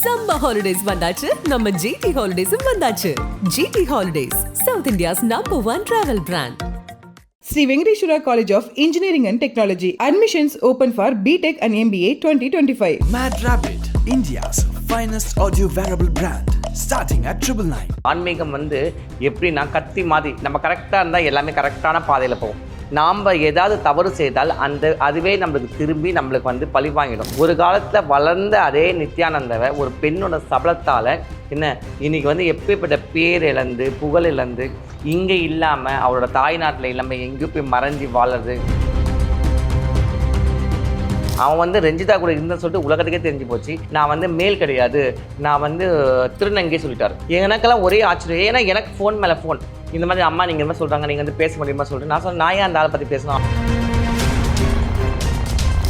Summer holidays வந்தாச்சு நம்ம GT Holidays வந்தாச்சு. GT Holidays, South India's #1 travel brand. Sri Venkateshwara College of Engineering and Technology. Admissions open for BTech and MBA 2025. Mad Rabbit, India's finest audio wearable brand, starting at 999. ஆன்மீகம் எப்படின்னா கத்தி மாதிரி நம்ம கரெக்டாக இருந்தால் எல்லாமே கரெக்டான பாதையில் போகும். நாம் ஏதாவது தவறு செய்தால் அதுவே நம்மளுக்கு திரும்பி நம்மளுக்கு பழி வாங்கிடும். ஒரு காலத்தில் வளர்ந்த அதே நித்யானந்தாவை ஒரு பெண்ணோட சபலத்தால் இன்னைக்கு எப்படிப்பட்ட பேர் இழந்து புகழ் இழந்து இங்கே இல்லாமல் அவரோட தாய்நாட்டில் இல்லாமல் எங்கேயும் போய் மறைஞ்சி வாழறது. அவன் ரஞ்சிதா கூட இருந்தேன்னு சொல்லிட்டு உலகத்துக்கே தெரிஞ்சு போச்சு. நான் மேல் கிடையாது, நான் திருநங்கை சொல்லிட்டாரு. எனக்கெல்லாம் ஒரே ஆச்சரியம். ஏன்னா எனக்கு ஃபோன் மேலே ஃபோன் இந்த மாதிரி அம்மா நீங்கள் இந்த மாதிரி சொல்கிறாங்க, நீங்கள் பேச முடியுமா சொல்லிட்டு நான் சொன்னேன், நான் ஏன் அந்த ஆளை பற்றி பேசலாம்.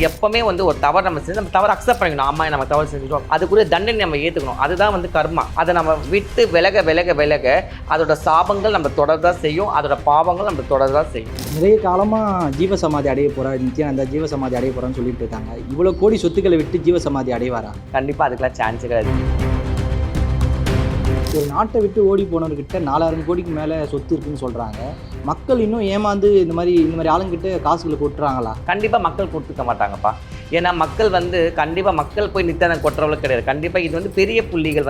எப்போவுமே ஒரு தவறு நம்ம செஞ்சு நம்ம தவறு அக்செப்ட் பண்ணிக்கணும். அம்மா நம்ம தவறு செஞ்சுட்டோம், அதுக்குரிய தண்டனை நம்ம ஏற்றுக்கணும். அதுதான் கர்மா. அதை நம்ம விட்டு விலக விலக விலக அதோட சாபங்கள் நம்ம தொடர்தான் செய்யும், அதோட பாவங்கள் நம்ம தொடர்தான் செய்யும். நிறைய காலமாக ஜீவசமாதி அடைய போகிறார் நித்யானந்தா, ஜீவசமாதி அடைய போகிறான்னு சொல்லிட்டு இருக்காங்க. இவ்வளோ கோடி சொத்துக்களை விட்டு ஜீவசமாதி அடைவாரா? கண்டிப்பாக அதுக்கெல்லாம் சான்ஸ் கிடையாது. ஒரு நாட்டை விட்டு ஓடி போனவர்கிட்ட 4000 கோடிக்கு மேலே சொத்து இருக்குன்னு சொல்கிறாங்க. மக்கள் இன்னும் ஏமாந்து இந்த மாதிரி ஆளுங்கிட்ட காசுகளை கொட்டுறாங்களா? கண்டிப்பாக மக்கள் கொடுத்துக்க மாட்டாங்கப்பா. ஏன்னா மக்கள் கண்டிப்பாக மக்கள் போய் நித்யானந்தா கொட்டுறவளுக்கு கிடையாது. கண்டிப்பாக இது பெரிய புள்ளிகள்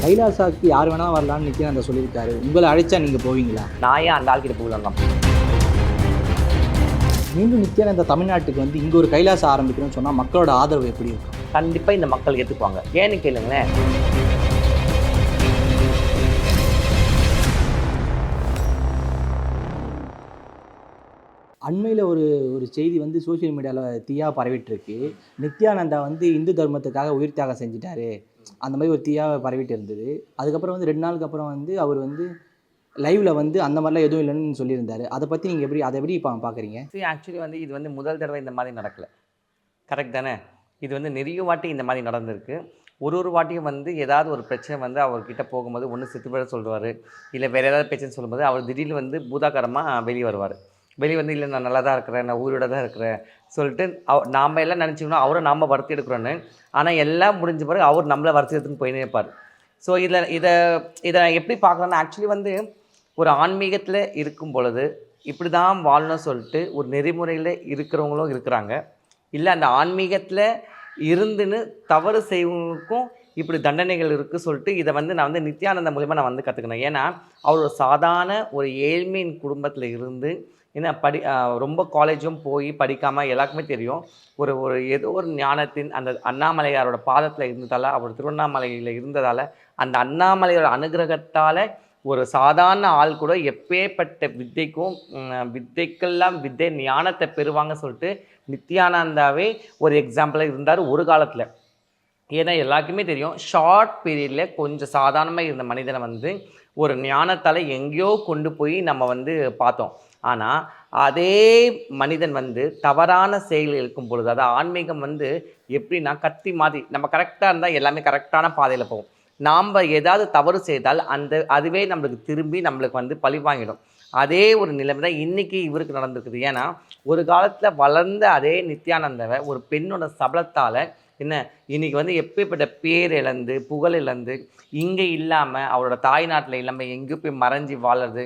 கைலாசாக்கு யார் வேணால் வரலான்னு நித்யானந்தா சொல்லியிருக்காரு. உங்களை அழைச்சா நீங்கள் போவீங்களா? நான் ஏன் அந்த ஆள்கிட்ட போகலாம். மீண்டும் நித்யானந்தா தமிழ்நாட்டுக்கு இங்கே ஒரு கைலாசம் ஆரம்பிக்கணும்னு சொன்னால் மக்களோட ஆதரவு எப்படி இருக்கும்? கண்டிப்பாக இந்த மக்கள் ஏற்றுக்குவாங்க. ஏன்னு கேளுங்களேன், அண்மையில் ஒரு செய்தி சோஷியல் மீடியாவில் தீயாக பரவிட்டுருக்கு. நித்யானந்தா இந்து தர்மத்துக்காக உயிர் தியாகம் செஞ்சிட்டாரு, அந்த மாதிரி ஒரு தீயாக பரவிட்டு இருந்தது. அதுக்கப்புறம் 2 நாளுக்கு அப்புறம் அவர் லைவில் அந்த மாதிரிலாம் எதுவும் இல்லைன்னு சொல்லியிருந்தார். அதை பற்றி நீங்கள் அதை எப்படி பார்க்குறீங்க? ஆக்சுவலி இது முதல் தடவை இந்த மாதிரி நடக்கலை. கரெக்ட் தானே? இது நிறைய வாட்டி இந்த மாதிரி நடந்திருக்கு. ஒரு வாட்டியும் ஏதாவது ஒரு பிரச்சனை அவர்கிட்ட போகும்போது ஒன்று செத்துப்பட சொல்லுவார், இல்லை வேறு ஏதாவது பிரச்சனை சொல்லும்போது அவர் திடீர்னு பூதாகரமாக வெளியே வருவார். வெளியே இல்லை நான் நல்லா தான் இருக்கிறேன், நான் ஊரோட தான் இருக்கிறேன் சொல்லிட்டு நாம் எல்லாம் நினச்சிக்கணும் அவரை நாம் வருத்தி எடுக்கிறோன்னு. ஆனால் எல்லாம் முடிஞ்ச பிறகு அவர் நம்மளை வருத்தி எடுத்துன்னு போயினே இருப்பார். ஸோ இதை எப்படி பார்க்கலான்னா, ஆக்சுவலி ஒரு ஆன்மீகத்தில் இருக்கும் பொழுது இப்படி தான் வாழணும்னு சொல்லிட்டு ஒரு நெறிமுறையில் இருக்கிறவங்களும் இருக்கிறாங்க. இல்லை அந்த ஆன்மீகத்தில் இருந்துன்னு தவறு செய்வங்களுக்கும் இப்படி தண்டனைகள் இருக்குது சொல்லிட்டு இதை நான் நித்யானந்தா மூலிமா நான் கற்றுக்கினேன். ஏன்னா அவர் ஒரு சாதாரண ஒரு ஏழ்மையின் குடும்பத்தில் இருந்து ரொம்ப காலேஜும் போய் படிக்காமல் எல்லாருக்குமே தெரியும். ஒரு ஏதோ ஒரு ஞானத்தின் அந்த அண்ணாமலையாரோட பாதத்தில் இருந்ததால், அவர் திருவண்ணாமலையில் இருந்ததால், அந்த அண்ணாமலையோட அனுகிரகத்தால் ஒரு சாதாரண ஆள் கூட எப்பேற்பட்ட வித்தைக்கெல்லாம் வித்தை ஞானத்தை பெறுவாங்க சொல்லிட்டு நித்யானந்தாவே ஒரு எக்ஸாம்பிளாக இருந்தார் ஒரு காலத்தில். ஏன்னா எல்லாருக்குமே தெரியும், ஷார்ட் பீரியடில் கொஞ்சம் சாதாரணமாக இருந்த மனிதனை ஒரு ஞானத்தால் எங்கேயோ கொண்டு போய் நம்ம பார்த்தோம். ஆனால் அதே மனிதன் தவறான செயல் இருக்கும் பொழுது, அதாவது ஆன்மீகம் எப்படின்னா கத்தி மாதிரி நம்ம கரெக்டாக இருந்தால் எல்லாமே கரெக்டான பாதையில் போகும். நாம் ஏதாவது தவறு செய்தால் அதுவே நம்மளுக்கு திரும்பி நம்மளுக்கு பழி வாங்கிடும். அதே ஒரு நிலைமை தான் இன்றைக்கி இவருக்கு நடந்திருக்குது. ஏன்னா ஒரு காலத்தில் வளர்ந்த அதே நித்யானந்தாவை ஒரு பெண்ணோட சபலத்தால் இன்னைக்கு எப்படிப்பட்ட பேர் இழந்து புகழ் இழந்து இங்கே இல்லாமல் அவரோட தாய்நாட்டில் இல்லாமல் எங்கேயும் போய் மறைஞ்சி வாழறது.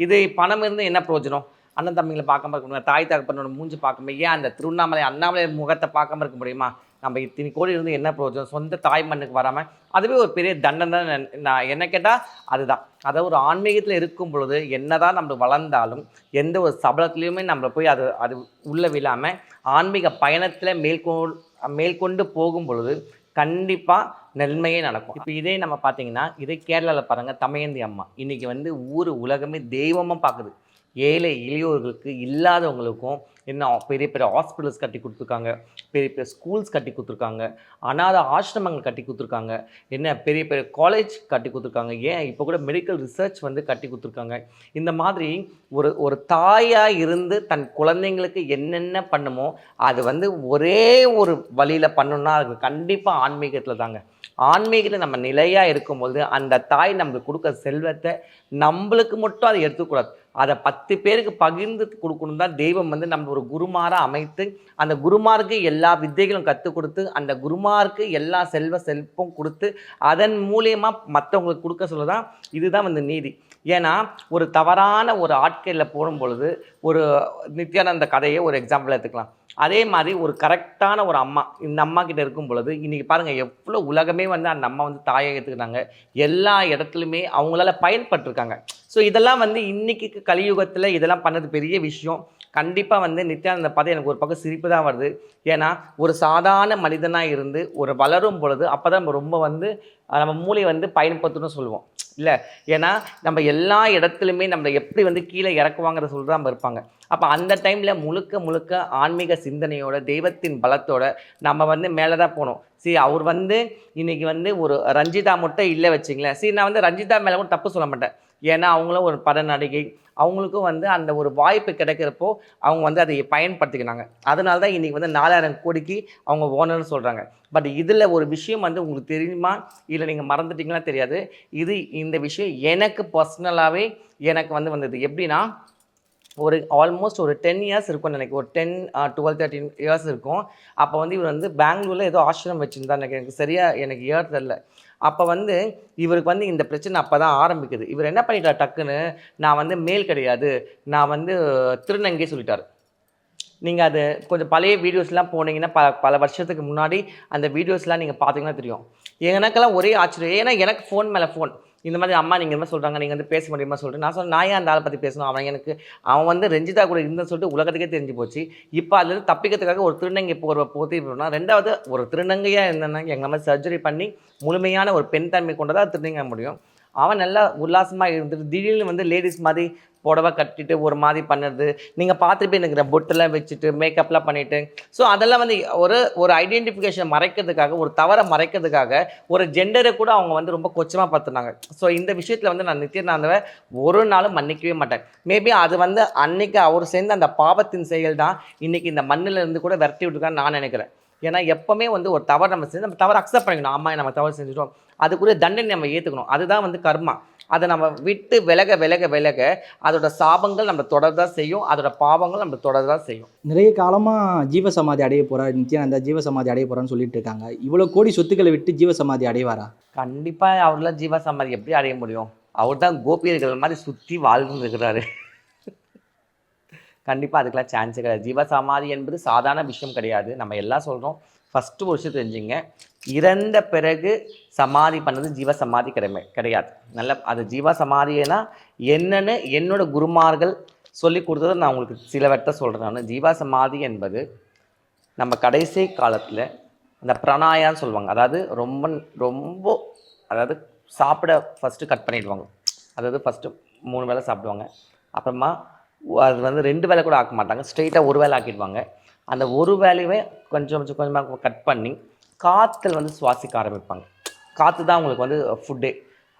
இது பணம் இருந்து என்ன பிரயோஜனம்? அண்ணன் தம்பிங்களை பார்க்காம இருக்க முடியுமா? தாய் தகப்பனோட மூஞ்சி பார்க்காம ஏன் அந்த அண்ணாமலை முகத்தை பார்க்காம இருக்க முடியுமா? நம்ம இத்தனை கோடி இருந்து என்ன பிரயோஜனம்? சொந்த தாய் மண்ணுக்கு வராமல் அதுவே ஒரு பெரிய தண்டனை தான். நான் என்ன கேட்டால் அதுதான். அதாவது ஒரு ஆன்மீகத்தில் இருக்கும் பொழுது என்ன தான் நம்ம வளர்ந்தாலும் எந்த ஒரு சபலத்துலேயுமே நம்மளை போய் அது உள்ளே விழாமல் ஆன்மீக பயணத்தில் மேற்கொண்டு போகும் பொழுது கண்டிப்பாக நன்மையே நடக்கும். இப்போ இதே நம்ம பார்த்தீங்கன்னா, இதே கேரளாவில் பாருங்கள், தமயந்தி அம்மா இன்றைக்கி ஊர் உலகமே தெய்வமாக பார்க்குது. ஏழை எளியோர்களுக்கு இல்லாதவங்களுக்கும் பெரிய பெரிய ஹாஸ்பிட்டல்ஸ் கட்டி கொடுத்துருக்காங்க, பெரிய பெரிய ஸ்கூல்ஸ் கட்டி கொடுத்துருக்காங்க, அனாத ஆசிரமங்கள் கட்டி கொடுத்துருக்காங்க, பெரிய பெரிய காலேஜ் கட்டி கொடுத்துருக்காங்க. ஏன் இப்போ கூட மெடிக்கல் ரிசர்ச் கட்டி கொடுத்துருக்காங்க. இந்த மாதிரி ஒரு தாயாக இருந்து தன் குழந்தைங்களுக்கு என்னென்ன பண்ணுமோ அது ஒரே ஒரு வழியில் பண்ணணும்னா அது கண்டிப்பாக ஆன்மீகத்தில் தாங்க. ஆன்மீகத்தில் நம்ம நிலையாக இருக்கும்போது அந்த தாய் நம்மளுக்கு கொடுக்குற செல்வத்தை நம்மளுக்கு மட்டும் அதை எடுத்துக்கூடாது, அதை 10 பேருக்கு பகிர்ந்து கொடுக்கணும் தான் தெய்வம் வந்து நம்ம ஒரு குருமாராக அமைத்து அந்த குருமாருக்கு எல்லா வித்தைகளும் கற்றுக் கொடுத்து அந்த குருமாருக்கு எல்லா செல்வம் கொடுத்து அதன் மூலியமாக மற்றவங்களுக்கு கொடுக்க சொல்லதான் இதுதான் வந்து நீதி. ஏன்னா ஒரு தவறான ஒரு ஆட்களில் போடும் பொழுது ஒரு நித்யானந்த கதையை ஒரு எக்ஸாம்பிள் எடுத்துக்கலாம். அதே மாதிரி ஒரு கரெக்டான ஒரு அம்மா இந்த அம்மா கிட்ட இருக்கும் பொழுது இன்றைக்கி பாருங்கள் எவ்வளோ உலகமே வந்து அந்த அம்மா வந்து தாயை ஏற்றுக்கிட்டாங்க, எல்லா இடத்துலையுமே அவங்களால பயன்பட்டுருக்காங்க. ஸோ இதெல்லாம் வந்து இன்றைக்கி கலியுகத்தில் இதெல்லாம் பண்ணது பெரிய விஷயம். கண்டிப்பாக வந்து நித்யானந்த பார்த்து எனக்கு ஒரு பக்கம் சிரிப்பு தான் வருது. ஏன்னா ஒரு சாதாரண மனிதனாக இருந்து ஒரு வளரும் பொழுது அப்போ தான் நம்ம ரொம்ப வந்து நம்ம மூளை வந்து பயன்படுத்தணும்னு சொல்லுவோம் இல்லை. ஏன்னா நம்ம எல்லா இடத்துலையுமே நம்ம எப்படி வந்து கீழே இறக்குவாங்கிறத சொல்லிட்டு நம்ம இருப்பாங்க. அப்போ அந்த டைமில் முழுக்க ஆன்மீக சிந்தனையோட தெய்வத்தின் பலத்தோட நம்ம வந்து மேலே தான் போனோம். சரி, அவர் வந்து இன்றைக்கி வந்து ஒரு ரஞ்சிதா மட்டும் இல்லை வச்சிங்களேன். சரி, நான் வந்து ரஞ்சிதா மேலே கூட தப்பு சொல்ல மாட்டேன். ஏன்னா அவங்களும் ஒரு பட நடிகை, அவங்களுக்கும் வந்து அந்த ஒரு வாய்ப்பு கிடைக்கிறப்போ அவங்க வந்து அதை பயன்படுத்திக்கினாங்க. அதனால தான் இன்றைக்கி வந்து 4000 கோடிக்கு அவங்க ஓனர்னு சொல்கிறாங்க. பட் இதில் ஒரு விஷயம் வந்து உங்களுக்கு தெரியுமா இல்லை நீங்கள் மறந்துட்டீங்களா தெரியாது. இந்த விஷயம் எனக்கு பர்சனலாகவே எனக்கு வந்தது எப்படின்னா ஒரு ஆல்மோஸ்ட் ஒரு 10 இயர்ஸ் இருக்கும்னு நினைக்கிறேன். ஒரு 10, 12, 13 இயர்ஸ் இருக்கும். அப்போ வந்து இவர் வந்து பெங்களூரில் ஏதோ ஆசிரமம் வச்சுருந்தா எனக்கு சரியாக எனக்கு இயர் தெரில. அப்போ வந்து இவருக்கு வந்து இந்த பிரச்சனை அப்போ தான் ஆரம்பிக்குது. இவர் என்ன பண்ணிட்டார், டக்குன்னு நான் வந்து மேல் கிடையாது, நான் வந்து திருநங்கை சொல்லிட்டார். நீங்கள் அது கொஞ்சம் பழைய வீடியோஸ்லாம் போனீங்கன்னா பல வருஷத்துக்கு முன்னாடி அந்த வீடியோஸ்லாம் நீங்கள் பார்த்தீங்கன்னா தெரியும். எனக்கெல்லாம் ஒரே ஆச்சரியம். ஏன்னா எனக்கு ஃபோன் மேலே ஃபோன் இந்த மாதிரி அம்மா நீங்கள் என்ன சொல்கிறாங்க, நீங்கள் வந்து பேச முடியுமா சொல்லிட்டு நான் சொன்னேன், நான் ஏன் அந்த ஆளை பற்றி பேசணும், அவன் வந்து ரஞ்சிதா கூட இருந்தேன்னு சொல்லிட்டு உலகத்துக்கே தெரிஞ்சு போச்சு. இப்போ அதுலேருந்து தப்பிக்கிறதுக்காக ஒரு திருநங்கை போற்றி போனால், ரெண்டாவது ஒரு திருநங்கையாக இருந்தேன்னா எங்கள் மாதிரி சர்ஜரி பண்ணி முழுமையான ஒரு பெண் தன்மை கொண்டதாக திருநங்கை முடியும். அவன் நல்லா உல்லாசமாக இருந்துட்டு திடீர்னு வந்து லேடிஸ் மாதிரி புடவை கட்டிட்டு ஒரு மாதிரி பண்ணுறது நீங்கள் பார்த்துட்டு எனக்கு பொட்டெல்லாம் வச்சுட்டு மேக்கப்லாம் பண்ணிவிட்டு, ஸோ அதெல்லாம் வந்து ஒரு ஐடென்டிஃபிகேஷன் மறைக்கிறதுக்காக, ஒரு தவறை மறைக்கிறதுக்காக ஒரு ஜெண்டரை கூட அவங்க வந்து ரொம்ப கொச்சமாக பார்த்துனாங்க. ஸோ இந்த விஷயத்தில் வந்து நான் நித்யானந்தாவை ஒரு நாளும் மன்னிக்கவே மாட்டேன். மேபி அது வந்து அன்னைக்கு அவர் சேர்ந்த அந்த பாவத்தின் செயல் தான் இன்றைக்கி இந்த மண்ணில் இருந்து கூட விரட்டி விட்டுருக்கான்னு நான் நினைக்கிறேன். ஏன்னா எப்போவுமே வந்து ஒரு தவறு நம்ம செஞ்சு நம்ம தவறு அக்செப்ட் பண்ணிக்கணும். அம்மா நம்ம தவறு செஞ்சுட்டோம், அதுக்குரிய தண்டனை நம்ம ஏற்றுக்கணும். அதுதான் வந்து கர்மா. அதை நம்ம விட்டு விலக அதோட சாபங்கள் நம்ம தொடர்தான் செய்யும், அதோட பாவங்கள் நம்ம தொடர்தான் செய்யும். நிறைய காலமாக ஜீவசமாதி அடைய போகிறார் நித்யானந்தா, ஜீவசமாதி அடைய போகிறான்னு சொல்லிட்டு இருக்காங்க. இவ்வளோ கோடி சொத்துக்களை விட்டு ஜீவசமாதி அடைவாரா? கண்டிப்பாக அவர்லாம் ஜீவசமாதி எப்படி அடைய முடியும்? அவர் தான் கோபியர்கள் மாதிரி சுற்றி வாழ்ந்துருக்கிறாரு. கண்டிப்பாக அதுக்கெல்லாம் சான்ஸே கிடையாது. ஜீவசமாதி என்பது சாதாரண விஷயம் கிடையாது. நம்ம எல்லாம் சொல்கிறோம். ஃபஸ்ட்டு ஒரு விஷயம் தெரிஞ்சுங்க, இறந்த பிறகு சமாதி பண்ணது ஜீவசமாதி கிடையாது. அது ஜீவசமாதினா என்னன்னு என்னோட குருமார்கள் சொல்லி கொடுத்ததை நான் உங்களுக்கு சிலவற்றை சொல்கிறேன். நான் ஜீவசமாதி என்பது நம்ம கடைசி காலத்தில் அந்த பிராணாயான்னு சொல்லுவாங்க. அதாவது ரொம்ப அதாவது சாப்பிட ஃபஸ்ட்டு கட் பண்ணிடுவாங்க. அதாவது ஃபஸ்ட்டு 3 வேளை சாப்பிடுவாங்க. அப்புறமா அது வந்து 2 வேளை கூட ஆக்க மாட்டாங்க, ஸ்ட்ரெயிட்டாக 1 வேளை ஆக்கிடுவாங்க. அந்த 1 வேலையுமே கொஞ்சமாக கட் பண்ணி காற்றுல வந்து சுவாசிக்க ஆரம்பிப்பாங்க. காற்று தான் அவங்களுக்கு வந்து ஃபுட்டே.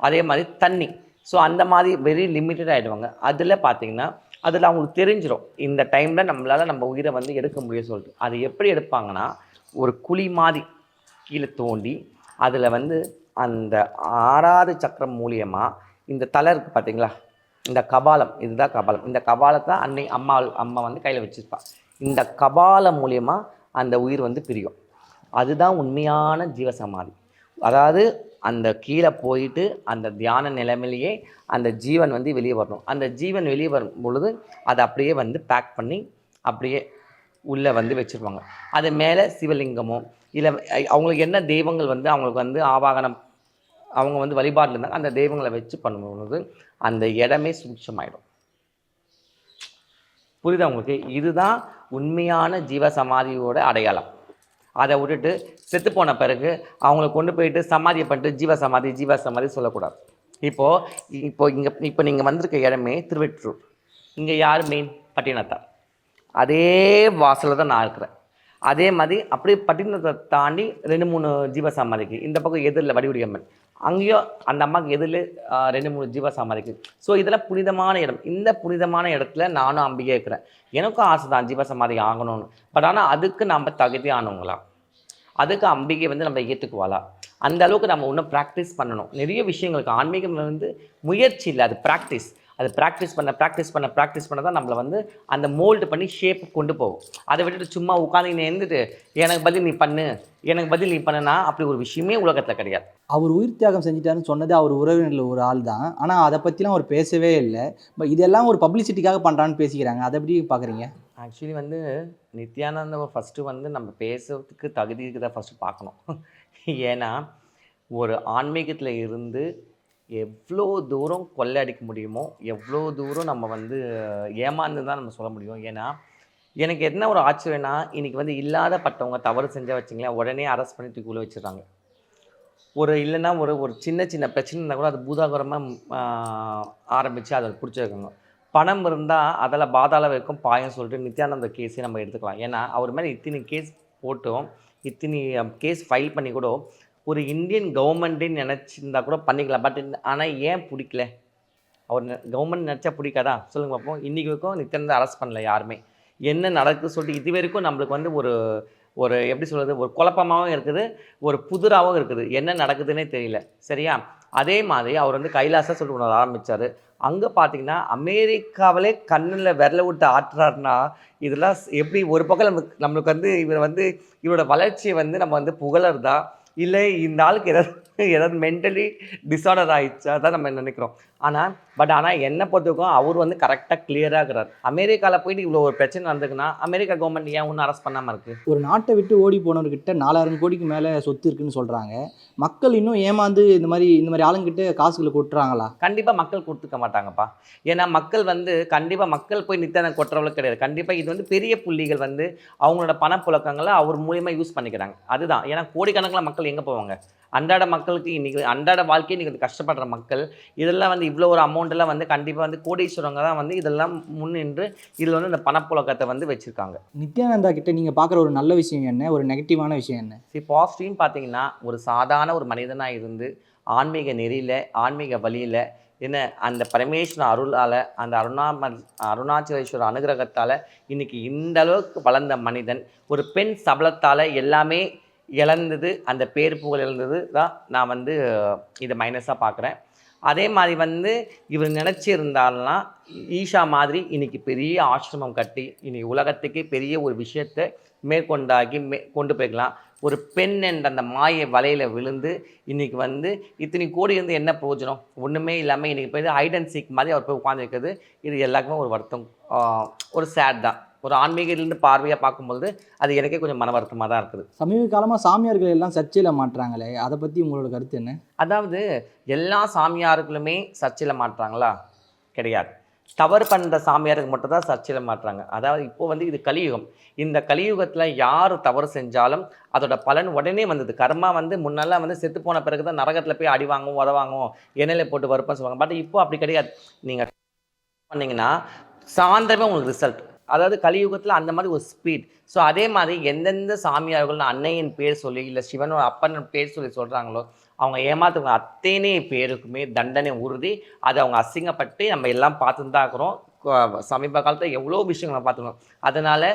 அதே மாதிரி தண்ணி. ஸோ அந்த மாதிரி வெரி லிமிட்டட் ஆகிடுவாங்க. அதில் பார்த்திங்கன்னா அதில் அவங்களுக்கு தெரிஞ்சிடும் இந்த டைமில் நம்மளால் நம்ம உயிரை வந்து எடுக்க முடியும் சொல்லிட்டு. அது எப்படி எடுப்பாங்கன்னா, ஒரு குழி மாதிரி கீழே தோண்டி அதில் வந்து அந்த 6வது சக்கரம் மூலியமாக இந்த தலை இருக்குது பார்த்திங்களா, இந்த கபாலம், இதுதான் கபாலம். இந்த கபாலத்தை அம்மா வந்து கையில் வச்சுருப்பா. இந்த கபாலம் மூலியமாக அந்த உயிர் வந்து பிரியும். அதுதான் உண்மையான ஜீவசமாதி. அதாவது அந்த கீழே போயிட்டு அந்த தியான நிலைமையிலேயே அந்த ஜீவன் வந்து வெளியே வரணும். அந்த ஜீவன் வெளியே வரும் பொழுது அதை அப்படியே வந்து பேக் பண்ணி அப்படியே உள்ளே வந்து வச்சுருப்பாங்க. அது மேலே சிவலிங்கமோ இல்லை அவங்களுக்கு என்ன தெய்வங்கள் வந்து அவங்களுக்கு வந்து ஆவாகனம் அவங்க வந்து வழிபாடில் இருந்தாங்க, அந்த தெய்வங்களை வச்சு பண்ணும்போது அந்த இடமே சூட்சமாயிடும். புரியுதா உங்களுக்கு? இதுதான் உண்மையான ஜீவசமாதியோட அடையாளம். அதை விட்டுட்டு செத்து போன பிறகு அவங்கள கொண்டு போயிட்டு சமாதியை பண்ணிட்டு ஜீவசமாதி சொல்லக்கூடாது. இப்போ நீங்கள் வந்திருக்க இடமே திருவெற்றூர். இங்கே யார் மெயின்? பட்டினத்தார். அதே வாசலில் தான் நான் இருக்கிறேன். அதே மாதிரி அப்படியே பட்டினத்தை தாண்டி 2-3 ஜீவசமாதிக்கு இந்த பக்கம் எதிரில் வடிவுடியம்மன், அங்கேயும் அந்த அம்மாவுக்கு எதிரில் 2-3 ஜீவசமாதிக்கு. ஸோ இதெல்லாம் புனிதமான இடம். இந்த புனிதமான இடத்துல நானும் அம்பிகை இருக்கிறேன். எனக்கும் ஆசை தான் ஜீவசமாதி ஆகணும்னு. பட் ஆனால் அதுக்கு நம்ம தகுதி ஆனவங்களா? அதுக்கு அம்பிகை வந்து நம்ம ஏற்றுக்குவாளா? அந்த அளவுக்கு நம்ம இன்னும் ப்ராக்டிஸ் பண்ணணும். நிறைய விஷயங்களுக்கு ஆன்மீகம் வந்து முயற்சி இல்லை, அது ப்ராக்டிஸ். அது ப்ராக்டிஸ் பண்ண தான் நம்மளை வந்து அந்த மோல்டு பண்ணி ஷேப் கொண்டு போகும். அதை விட்டுட்டு சும்மா உட்காந்து இருந்துட்டு எனக்கு பதில் நீ பண்ணுனா அப்படி ஒரு விஷயமே உலகத்தில் கிடையாது. அவர் உயிர் தியாகம் செஞ்சிட்டாருன்னு சொன்னது அவர் உறவினரில் ஒரு ஆள் தான். ஆனால் அதை பற்றிலாம் அவர் பேசவே இல்லை. இதெல்லாம் ஒரு பப்ளிசிட்டிக்காக பண்ணுறான்னு பேசிக்கிறாங்க. அதை எப்படி பார்க்குறீங்க? ஆக்சுவலி வந்து நித்யானந்தாவை ஃபஸ்ட்டு வந்து நம்ம பேசுறதுக்கு தகுதிக்கு தான் ஃபஸ்ட்டு பார்க்கணும். ஏன்னா ஒரு ஆன்மீகத்தில் இருந்து எவ்வளோ தூரம் கொள்ளை அடிக்க முடியுமோ எவ்வளோ தூரம் நம்ம வந்து ஏமாந்து தான் நம்ம சொல்ல முடியும். ஏன்னா எனக்கு என்ன ஒரு ஆச்சரியம்னா இன்றைக்கி வந்து இல்லாதப்பட்டவங்க தவறு செஞ்சால் வச்சிங்களேன் உடனே அரெஸ்ட் பண்ணி தூக்கிக்குள்ளே வச்சிடுறாங்க. இல்லைன்னா ஒரு சின்ன பிரச்சனை இருந்தால் கூட அது பூதாகரமாக ஆரம்பித்து அதை பிடிச்சிருக்காங்க. பணம் இருந்தால் அதில் பாதாள வரைக்கும் பாயம் சொல்லிட்டு நித்யானந்த கேஸே நம்ம எடுத்துக்கலாம். ஏன்னா அவர் மேலே இத்தனை கேஸ் போட்டும் இத்தனை கேஸ் ஃபைல் பண்ணி கூட ஒரு இந்தியன் கவர்மெண்ட்டே நினச்சிருந்தா கூட பண்ணிக்கலாம். பட் ஆனால் ஏன் பிடிக்கல? அவர் கவர்மெண்ட் நினச்சா பிடிக்காதா சொல்லுங்க பார்ப்போம். இன்றைக்கி வரைக்கும் நித்யானந்தா அரெஸ்ட் பண்ணல யாருமே. என்ன நடக்குது சொல்லிட்டு இது வரைக்கும் நம்மளுக்கு வந்து ஒரு எப்படி சொல்கிறது, ஒரு குழப்பமாகவும் இருக்குது, ஒரு புதிராகவும் இருக்குது. என்ன நடக்குதுன்னே தெரியல. சரியா? அதே மாதிரி அவர் வந்து கைலாசா சொல்லிட்டு ஒன்று ஆரம்பித்தார். அங்கே பார்த்தீங்கன்னா அமெரிக்காவிலே கண்ணில் விரல விட்டு ஆட்டுறாருன்னா இதெல்லாம் எப்படி ஒரு பக்கம் நம்மளுக்கு வந்து இவரோட வளர்ச்சியை வந்து நம்ம வந்து புகழறதா இல்லை இந்த ஆளுக்கு ஏதாவது மென்டலி டிஸார்டர் ஆகிடுச்சா தான் நம்ம நினைக்கிறோம். ஆனால் என்னை பொறுத்தவரைக்கும் அவர் வந்து கரெக்டாக கிளியராக இருக்கிறார். அமெரிக்காவில் போயிட்டு இவ்வளோ ஒரு பிரச்சனை நடந்துக்குன்னா அமெரிக்கா கவர்மெண்ட் ஏன் ஒன்றும் அரெஸ்ட் பண்ணாமல் இருக்குது? ஒரு நாட்டை விட்டு ஓடி போனவர்கிட்ட 4000 கோடிக்கு மேலே சொத்து இருக்குன்னு சொல்கிறாங்க. மக்கள் இன்னும் ஏமாந்து இந்த மாதிரி ஆளுங்கிட்ட காசுகளை கொட்டுறாங்களா? கண்டிப்பாக மக்கள் கொடுத்துக்க மாட்டாங்கப்பா. ஏன்னா மக்கள் வந்து கண்டிப்பாக மக்கள் போய் நித்தியானந்தா கொட்டுறவளுக்கு கிடையாது. கண்டிப்பாக இது வந்து பெரிய புள்ளிகள் வந்து அவங்களோட பணப்புழக்கங்களை அவர் மூலியமாக யூஸ் பண்ணிக்கிறாங்க. அதுதான். ஏன்னா கோடிக்கணக்கில் மக்கள் எங்கே போவாங்க? அன்றாட மக்களுக்கு இன்றைக்கி அன்றாட வாழ்க்கையை இன்றைக்கி கஷ்டப்படுற மக்கள் இதெல்லாம் வந்து இவ்வளோ ஒரு அமௌண்ட்டெல்லாம் வந்து கண்டிப்பாக வந்து கோடீஸ்வரங்க தான் வந்து இதெல்லாம் முன்னின்று இதில் வந்து இந்த பணப்புழக்கத்தை வந்து வச்சுருக்காங்க. நித்யானந்தா கிட்ட நீங்கள் பார்க்குற ஒரு நல்ல விஷயம் என்ன, ஒரு நெகட்டிவான விஷயம் என்ன? பாசிட்டிவ்னு பார்த்தீங்கன்னா ஒரு சாதாரண ஒரு மனிதனாக இருந்து ஆன்மீக நெறியில் ஆன்மீக வழியில் என்ன அந்த பரமேஸ்வரன் அருளால் அந்த அருணாச்சலேஸ்வரர் அனுகிரகத்தால் இன்றைக்கி இந்த அளவுக்கு வளர்ந்த மனிதன் ஒரு பெண் சபலத்தால் எல்லாமே இழந்தது, அந்த பேர் புகழ் இழந்தது தான் நான் வந்து இதை மைனஸாக பார்க்குறேன். அதே மாதிரி வந்து இவர் நினச்சிருந்தால்னா ஈஷா மாதிரி இன்றைக்கி பெரிய ஆசிரமம் கட்டி இன்றைக்கி உலகத்துக்கே பெரிய ஒரு விஷயத்தை கொண்டு போய்க்கலாம். ஒரு பெண் என்ற அந்த மாய வலையில் விழுந்து இன்றைக்கி வந்து இத்தனை கோடி இருந்து என்ன பிரயோஜனம்? ஒன்றுமே இல்லாமல் இன்றைக்கி போய் ஹைட் அண்ட் சீக் மாதிரி அவர் போய் உட்காந்துருக்குது. இது எல்லாருக்குமே ஒரு வருத்தம், ஒரு சேட் தான். ஒரு ஆன்மீகத்திலிருந்து பார்வையாக பார்க்கும்போது அது எனக்கே கொஞ்சம் மன வருத்தமாக தான் இருக்குது. சமீப காலமாக சாமியார்கள் எல்லாம் சர்ச்சையில் மாட்டுறாங்களே, அதை பற்றி உங்களோட கருத்து என்ன? அதாவது எல்லா சாமியார்களுமே சர்ச்சையில் மாட்டுறாங்களா? கிடையாது. தவறு பண்ணுற சாமியாருக்கு மட்டும் தான் சர்ச்சையில் மாட்டுறாங்க. அதாவது இப்போ வந்து இது கலியுகம். இந்த கலியுகத்தில் யார் தவறு செஞ்சாலும் அதோட பலன் உடனே வந்தது. கர்மா வந்து முன்னெல்லாம் வந்து செத்து போன பிறகு தான் நரகத்தில் போய் அடி வாங்கும், உதவாங்கும், எண்ணெயில் போட்டு வறுப்பேன்னு சொல்லுவாங்க. பட் இப்போ அப்படி கிடையாது. நீங்கள் பண்ணிங்கன்னா சாயந்தரமே உங்களுக்கு ரிசல்ட். அதாவது கலியுகத்தில் அந்த மாதிரி ஒரு ஸ்பீட். ஸோ அதே மாதிரி எந்தெந்த சாமியார்கள் அன்னையின் பேர் சொல்லி இல்லை சிவனோட அப்பன் பேர் சொல்லி சொல்கிறாங்களோ அவங்க ஏமாத்துவங்க அத்தனை பேருக்குமே தண்டனை உறுதி. அதை அவங்க அசிங்கப்பட்டு நம்ம எல்லாம் பார்த்துன்னு தான் இருக்கிறோம். சமீப காலத்தில் எவ்வளோ விஷயங்களை பார்த்துக்கணும். அதனால்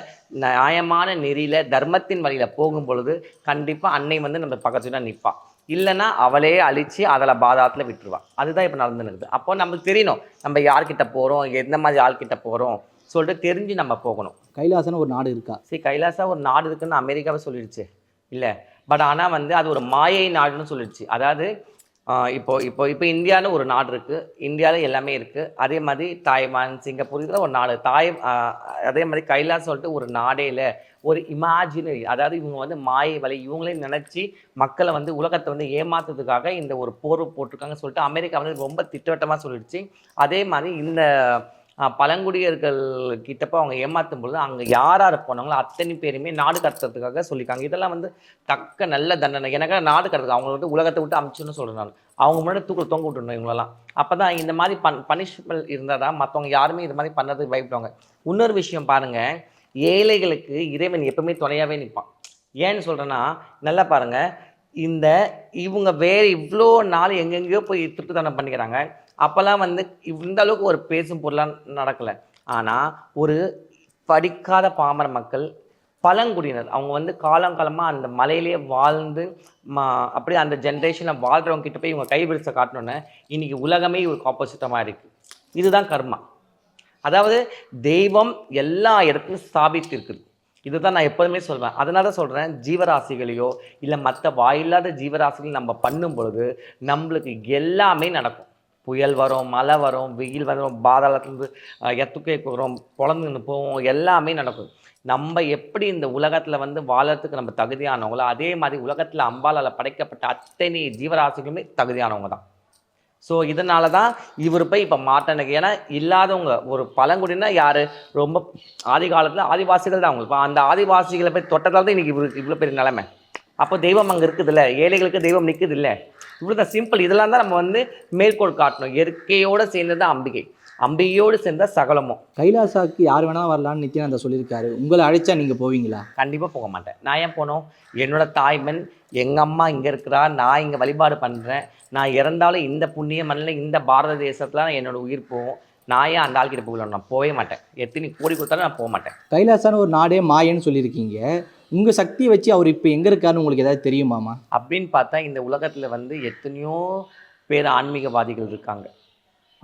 நியாயமான நெறியில் தர்மத்தின் வழியில் போகும் பொழுது கண்டிப்பாக அன்னை வந்து நம்ம பக்கத்துல நிற்பாள். இல்லைன்னா அவளே அழித்து அதில் பாதாளத்தில் விட்டுருவாள். அதுதான் இப்போ நடந்துனுக்குது. அப்போ நமக்கு தெரியணும் நம்ம யார்கிட்ட போகிறோம், எந்த மாதிரி ஆள்கிட்ட போகிறோம் சொல்லிட்டு தெரிஞ்சு நம்ம போகணும். கைலாசன்னு ஒரு நாடு இருக்கா? கைலாசா ஒரு நாடு இருக்குன்னு அமெரிக்காவை சொல்லிடுச்சு இல்லை. பட் ஆனால் வந்து அது ஒரு மாயை நாடுன்னு சொல்லிடுச்சு. அதாவது இப்போ இந்தியான்னு ஒரு நாடு இருக்குது. இந்தியாவில் எல்லாமே இருக்குது. அதே மாதிரி தாய்வான், சிங்கப்பூர் இதில் ஒரு நாடு அதே மாதிரி கைலாஸ் சொல்லிட்டு ஒரு நாடே இல்லை. ஒரு இமேஜினரி, அதாவது இவங்க வந்து மாயை வலை இவங்களே நினச்சி மக்களை வந்து உலகத்தை வந்து ஏமாத்துறதுக்காக இந்த ஒரு போர் போட்டிருக்காங்கன்னு சொல்லிட்டு அமெரிக்கா வந்து ரொம்ப திட்டவட்டமாக சொல்லிடுச்சு. அதே மாதிரி இந்த பழங்குடியர்கள் கிட்டப்போ அவங்க ஏமாற்றும் பொழுது அங்கே யார் போனாங்களோ அத்தனை பேருமே நாடு கடத்துறதுக்காக சொல்லியிருக்காங்க. இதெல்லாம் வந்து தக்க நல்ல தண்டனை. எனக்கு நாடு கடத்துக்கு அவங்க வந்து உலகத்தை விட்டு அமிச்சுன்னு சொல்கிறேன் நான். அவங்க முன்னாடி தூக்கில் தொங்க விட்டுருந்தோம் இவங்களெல்லாம். அப்போ தான் இந்த மாதிரி பனிஷ்மெண்ட் இருந்தால் தான் மற்றவங்க யாருமே இது மாதிரி பண்ணுறதுக்கு பயப்படுவாங்க. இன்னொரு விஷயம் பாருங்கள், ஏழைகளுக்கு இறைவன் எப்பவுமே துணையாகவே நிற்பான். ஏன்னு சொல்கிறேன்னா நல்லா பாருங்கள், இவங்க வேறு இவ்வளோ நாள் எங்கெங்கேயோ போய் திருட்டுத்தனம் பண்ணிக்கிறாங்க. அப்போல்லாம் வந்து இந்த அளவுக்கு ஒரு பேசும் பொருளாக நடக்கலை. ஆனால் ஒரு படிக்காத பாமர மக்கள் பழங்குடியினர் அவங்க வந்து காலங்காலமாக அந்த மலையிலே வாழ்ந்து அப்படியே அந்த ஜென்ரேஷனில் வாழ்கிறவங்க கிட்ட போய் இவங்க கைபிடிச்ச காட்டணுன்னு இன்றைக்கி உலகமே இவருக்கு ஆப்போசிட்டமாக இருக்குது. இதுதான் கர்மா. அதாவது தெய்வம் எல்லா இடத்துலையும் ஸ்தாபித்து இருக்குது. இதுதான் நான் எப்போதுமே சொல்வேன். அதனால தான் சொல்கிறேன், ஜீவராசிகளையோ இல்லை மற்ற வாயில்லாத ஜீவராசிகள் நம்ம பண்ணும் பொழுது நம்மளுக்கு எல்லாமே நடக்கும். புயல் வரும், மழை வரும், வெயில் வரும், பாதாளத்துலேருந்து எத்துக்கே வரும், குழந்தைன்னு போவோம், எல்லாமே நடக்கும். நம்ம எப்படி இந்த உலகத்தில் வந்து வாழறதுக்கு நம்ம தகுதியானவங்களோ அதே மாதிரி உலகத்தில் அம்பாளால் படைக்கப்பட்ட அத்தனை ஜீவராசிகளுமே தகுதியானவங்க தான். ஸோ இதனால தான் இவர் போய் இப்போ மாட்டனுக்கு, ஏன்னா இல்லாதவங்க ஒரு பழங்குடினா யார், ரொம்ப ஆதி காலத்தில் ஆதிவாசிகள் தான் அவங்களுக்கு. அந்த ஆதிவாசிகளை போய் தொட்டதால் தான் இன்றைக்கி இவருக்கு இவ்வளோ பெரிய நிலைமை. அப்போ தெய்வம் அங்கே இருக்குதுல்ல, ஏழைகளுக்கு தெய்வம் நிற்குது இல்லை, இவ்வளோ தான் சிம்பிள். இதெல்லாம் தான் நம்ம வந்து மேற்கோள் காட்டணும். இயற்கையோடு சேர்ந்தது தான் அம்பிகை, அம்பிகையோடு சேர்ந்த சகலமும். கைலாசாக்கு யார் வேணாலும் வரலான்னு நித்யானந்தா சொல்லியிருக்காரு. உங்களை அழைச்சா நீங்கள் போவீங்களா? கண்டிப்பாக போக மாட்டேன். நான் ஏன் போனோம்? என்னோட தாய்மண் எங்கள் அம்மா இங்கே இருக்கிறா, நான் இங்கே வழிபாடு பண்ணுறேன். நான் இறந்தாலும் இந்த புண்ணிய மண்ணில் இந்த பாரத தேசத்தில் நான் என்னோட உயிர் போகும். நான் ஏன் அந்த ஆள்கிட்ட போகலாம்? நான் போகவே மாட்டேன். எத்தனை கோடி கொடுத்தாலும் நான் போக மாட்டேன். கைலாசான ஒரு நாடே மாயன்னு சொல்லியிருக்கீங்க. உங்கள் சக்தியை வச்சு அவர் இப்போ எங்கே இருக்காருன்னு உங்களுக்கு ஏதாவது தெரியுமாமா? அப்படின்னு பார்த்தா இந்த உலகத்தில் வந்து எத்தனையோ பேர் ஆன்மீகவாதிகள் இருக்காங்க.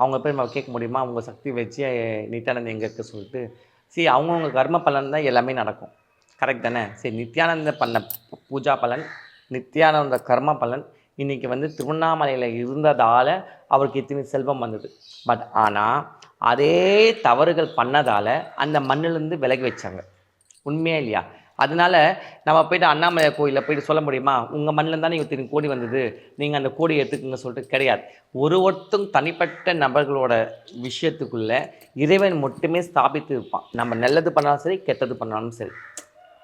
அவங்க போய் நம்ம கேட்க முடியுமா அவங்க சக்தி வச்சு நித்யானந்தா எங்கே இருக்க சொல்லிட்டு? சரி, அவங்கவுங்க கர்ம பலன் தான் எல்லாமே நடக்கும். கரெக்ட் தானே? சரி, நித்யானந்த பண்ண பூஜா பலன், நித்யானந்த கர்ம பலன் இன்றைக்கி வந்து திருவண்ணாமலையில் இருந்ததால் அவருக்கு இத்தனை செல்வம் வந்தது. பட் ஆனால் அதே தவறுகள் பண்ணதால் அந்த மண்ணிலேருந்து விலகி வச்சாங்க. உண்மையா இல்லையா? அதனால நம்ம போய்ட்டு அண்ணாமலை கோயிலில் போய்ட்டு சொல்ல முடியுமா உங்கள் மண்ணில் தானே இத்தனை கோடி வந்தது, நீங்கள் அந்த கோடி எடுத்துக்கங்க சொல்லிட்டு? கிடையாது. ஒருத்தரும் தனிப்பட்ட நபர்களோட விஷயத்துக்குள்ளே இறைவன் மட்டுமே ஸ்தாபித்து இருப்பான். நம்ம நல்லது பண்ணாலும் சரி, கெட்டது பண்ணாலும் சரி.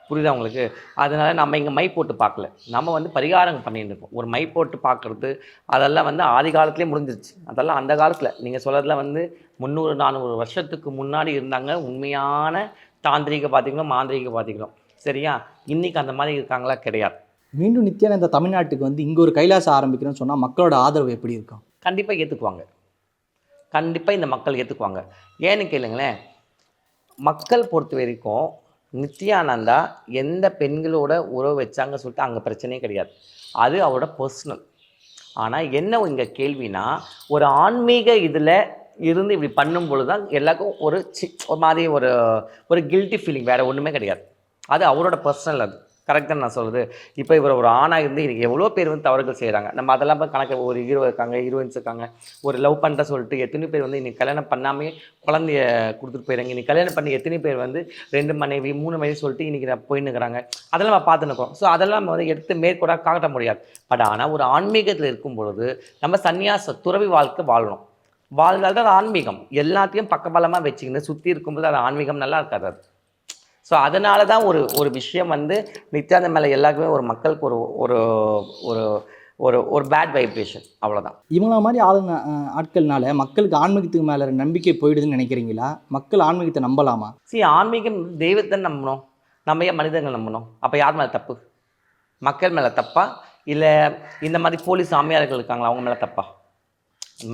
புரியுதா உங்களுக்கு? அதனால் நம்ம இங்கே மை போட்டு பார்க்கல, நம்ம வந்து பரிகாரம் பண்ணிட்டு இருக்கோம். ஒரு மை போட்டு பார்க்குறது அதெல்லாம் வந்து ஆதி காலத்துலேயே முடிஞ்சிருச்சு. அதெல்லாம் அந்த காலத்தில் நீங்கள் சொல்கிறதுல வந்து 300-400 வருஷத்துக்கு முன்னாடி இருந்தாங்க உண்மையான தாந்திரிகவாதிகளும் மாந்திரிகவாதிகளும். சரியா? இன்றைக்கி அந்த மாதிரி இருக்காங்களா? கிடையாது. மீண்டும் நித்யானந்தா தமிழ்நாட்டுக்கு வந்து இங்கே ஒரு கைலாசம் ஆரம்பிக்கிறேன்னு சொன்னால் மக்களோட ஆதரவு எப்படி இருக்கும்? கண்டிப்பாக ஏற்றுக்குவாங்க. கண்டிப்பாக இந்த மக்கள் ஏற்றுக்குவாங்க. ஏன்னு கேளுங்களேன், மக்கள் பொறுத்த வரைக்கும் நித்யானந்தா எந்த பெண்களோட உறவு வச்சாங்க சொல்லிட்டு அங்கே பிரச்சனையே கிடையாது. அது அவரோட பர்சனல். ஆனால் என்ன இங்கே கேள்வினா, ஒரு ஆன்மீக இதில் இருந்து இப்படி பண்ணும் பொழுது தான் எல்லாருக்கும் ஒரு மாதிரி ஒரு கில்ட்டி ஃபீலிங், வேறு ஒன்றுமே கிடையாது. அது அவரோட பர்சனல். அது கரெக்ட் தான் நான் சொல்கிறது. இப்போ இவர் ஒரு ஆணாக இருந்து இன்றைக்கி எவ்வளோ பேர் வந்து தவறுகள் செய்கிறாங்க. நம்ம அதெல்லாம் இப்போ கணக்கு ஒரு ஹீரோ இருக்காங்க, ஹீரோயின்ஸ் இருக்காங்க, ஒரு லவ் பண்ணுற சொல்லிட்டு எத்தனை பேர் வந்து இன்றைக்கி கல்யாணம் பண்ணாமே குழந்தைய கொடுத்துட்டு போயிடுறாங்க. இன்றைக்கி கல்யாணம் பண்ணி எத்தனை பேர் வந்து 2 மனைவி 3 மனைவி சொல்லிட்டு இன்றைக்கி நான் போயின்னுக்கிறாங்க. அதெல்லாம் நம்ம பார்த்துன்னுக்கோம். ஸோ அதெல்லாம் நம்ம வந்து எடுத்து மேற்கூட காட்ட முடியாது. பட் ஆனால் ஒரு ஆன்மீகத்தில் இருக்கும் பொழுது நம்ம சன்னியாச துறவி வாழ்க்கை வாழணும். வாழ்ந்தால் தான் ஆன்மீகம். எல்லாத்தையும் பக்கபலமாக வச்சுக்கின்னு சுற்றி இருக்கும்போது அது ஆன்மீகம் நல்லா இருக்காது. அது ஸோ அதனால தான் ஒரு விஷயம் வந்து நித்யானந்தா மேலே எல்லாருக்குமே ஒரு மக்களுக்கு ஒரு ஒரு ஒரு ஒரு பேட் வைப்ரேஷன், அவ்வளோதான். இவங்கள மாதிரி ஆட்கள்னால மக்களுக்கு ஆன்மீகத்துக்கு மேலே நம்பிக்கை போயிடுதுன்னு நினைக்கிறீங்களா? மக்கள் ஆன்மீகத்தை நம்பலாமா? ஆன்மீகம் தெய்வத்தை நம்பணும், நம்ம ஏன் மனிதர்கள் நம்பணும்? அப்போ யார் மேலே தப்பு? மக்கள் மேலே தப்பா, இல்லை இந்த மாதிரி போலீஸ் சாமியார்கள் இருக்காங்களா அவங்க மேலே தப்பா?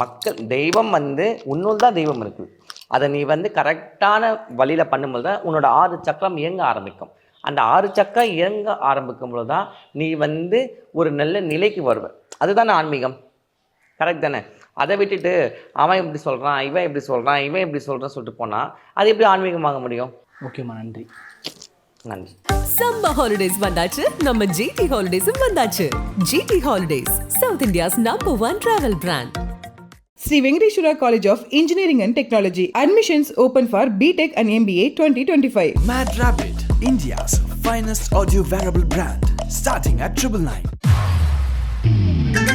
மக்கள் தெய்வம் வந்து உன்னுள் தான் தெய்வம் இருக்குது. அதை நீ வந்து கரெக்டான வழியில் பண்ணும்போது தான் உன்னோட 6 சக்கரம் இயங்க ஆரம்பிக்கும். அந்த 6 சக்கரம் இயங்க ஆரம்பிக்கும் போது தான் நீ வந்து ஒரு நல்ல நிலைக்கு வருவ. அதுதானே ஆன்மீகம். கரெக்ட் தானே? அதை விட்டுட்டு அவன் இப்படி சொல்கிறான், இவன் இப்படி சொல்கிறான், இவன் இப்படி சொல்கிறான்னு சொல்லிட்டு போனால் அது எப்படி ஆன்மீகமாக முடியும்? ஓகேம்மா, நன்றி. நன்றி. சம்மர் ஹாலிடேஸ் வந்தாச்சு, நம்ம ஜிடி ஹாலிடேஸும் வந்தாச்சு. GT holidays, south India's #1 travel brand. Sri Venkateshwara College of Engineering and Technology. Admissions open for BTech and MBA 2025. Mad Rabbit, India's finest audio wearable brand, starting at 999.